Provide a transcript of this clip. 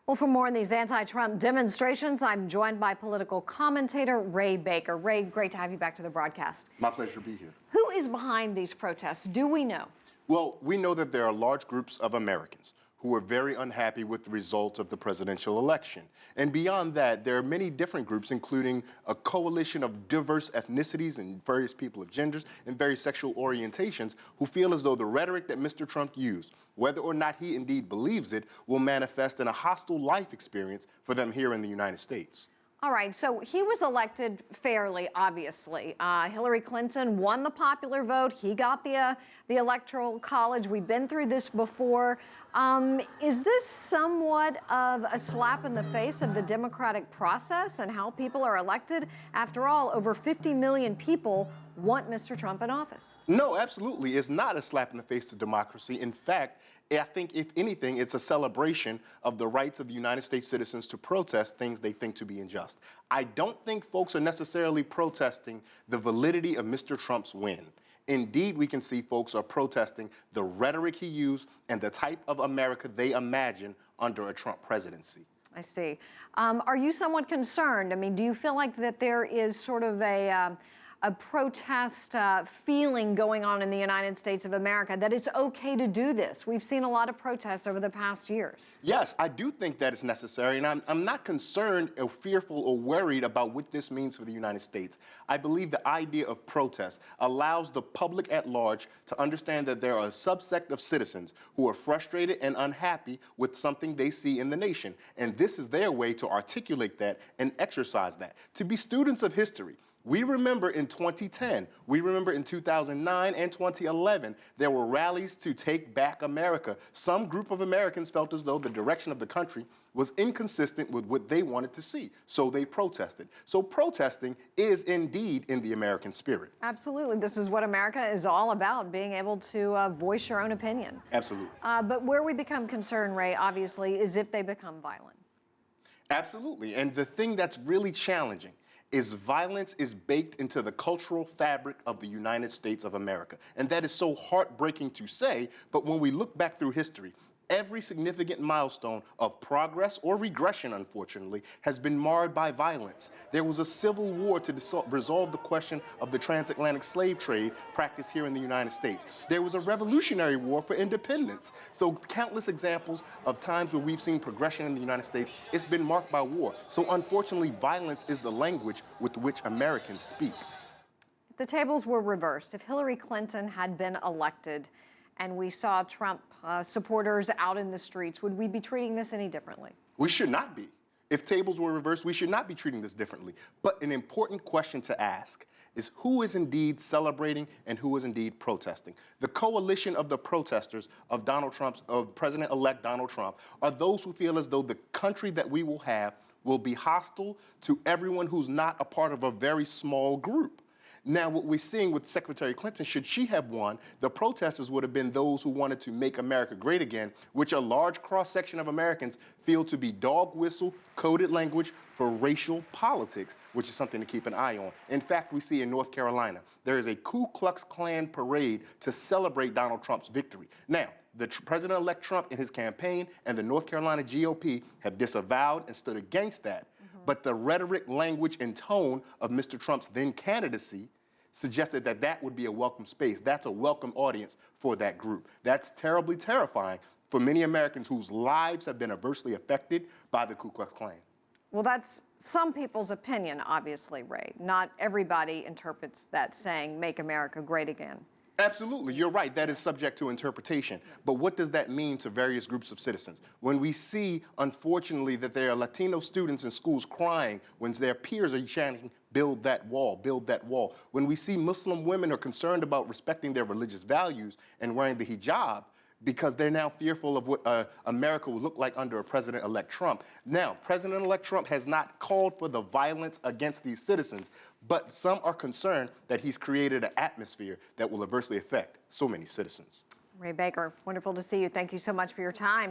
Well, for more on these anti-Trump demonstrations, I'm joined by political commentator Ray Baker. Ray, great to have you back to the broadcast. My pleasure to be here. Who is behind these protests? Do we know? Well, we know that there are large groups of Americans who are very unhappy with the results of the presidential election. And beyond that, there are many different groups, including a coalition of diverse ethnicities and various people of genders and various sexual orientations who feel as though the rhetoric that Mr. Trump used, whether or not he indeed believes it, will manifest in a hostile life experience for them here in the United States. All right, so he was elected fairly, obviously. Hillary Clinton won the popular vote. He got the Electoral College. We've been through this before. Is this somewhat of a slap in the face of the democratic process and how people are elected? After all, over 50 million people want Mr. Trump in office. No, absolutely. It's not a slap in the face to democracy. In fact, I think, if anything, it's a celebration of the rights of the United States citizens to protest things they think to be unjust. I don't think folks are necessarily protesting the validity of Mr. Trump's win. Indeed, we can see folks are protesting the rhetoric he used and the type of America they imagine under a Trump presidency. I see. Are you somewhat concerned? I mean, do you feel like that there is sort of a protest feeling going on in the United States of America, that it's okay to do this? We've seen a lot of protests over the past years. Yes, I do think that it's necessary, and I'm not concerned or fearful or worried about what this means for the United States. I believe the idea of protest allows the public at large to understand that there are a subsect of citizens who are frustrated and unhappy with something they see in the nation, and this is their way to articulate that and exercise that. To be students of history, we remember in 2010, we remember in 2009 and 2011, there were rallies to take back America. Some group of Americans felt as though the direction of the country was inconsistent with what they wanted to see, so they protested. So protesting is indeed in the American spirit. Absolutely. This is what America is all about, being able to voice your own opinion. Absolutely. But where we become concerned, Ray, obviously, is if they become violent. Absolutely. And the thing that's really challenging is violence is baked into the cultural fabric of the United States of America. And that is so heartbreaking to say, but when we look back through history, every significant milestone of progress or regression, unfortunately, has been marred by violence. There was a civil war to resolve the question of the transatlantic slave trade practiced here in the United States. There was a revolutionary war for independence. So countless examples of times where we've seen progression in the United States, it's been marked by war. So unfortunately, violence is the language with which Americans speak. If the tables were reversed, if Hillary Clinton had been elected, and we saw Trump supporters out in the streets, would we be treating this any differently? We should not be. If tables were reversed, we should not be treating this differently. But an important question to ask is who is indeed celebrating and who is indeed protesting? The coalition of the protesters of President-elect Donald Trump are those who feel as though the country that we will have will be hostile to everyone who's not a part of a very small group. Now, what we're seeing with Secretary Clinton, should she have won, the protesters would have been those who wanted to make America great again, which a large cross-section of Americans feel to be dog whistle coded language for racial politics, which is something to keep an eye on. In fact, we see in North Carolina, there is a Ku Klux Klan parade to celebrate Donald Trump's victory. Now, the President-elect Trump in his campaign and the North Carolina GOP have disavowed and stood against that. But the rhetoric, language, and tone of Mr. Trump's then candidacy suggested that that would be a welcome space. That's a welcome audience for that group. That's terribly terrifying for many Americans whose lives have been adversely affected by the Ku Klux Klan. Well, that's some people's opinion, obviously, Ray. Not everybody interprets that saying, "Make America great again." Absolutely, you're right, that is subject to interpretation. But what does that mean to various groups of citizens? When we see, unfortunately, that there are Latino students in schools crying when their peers are chanting, "Build that wall, build that wall." When we see Muslim women are concerned about respecting their religious values and wearing the hijab, because they're now fearful of what America will look like under a President-elect Trump. Now, President-elect Trump has not called for the violence against these citizens, but some are concerned that he's created an atmosphere that will adversely affect so many citizens. Ray Baker, wonderful to see you. Thank you so much for your time.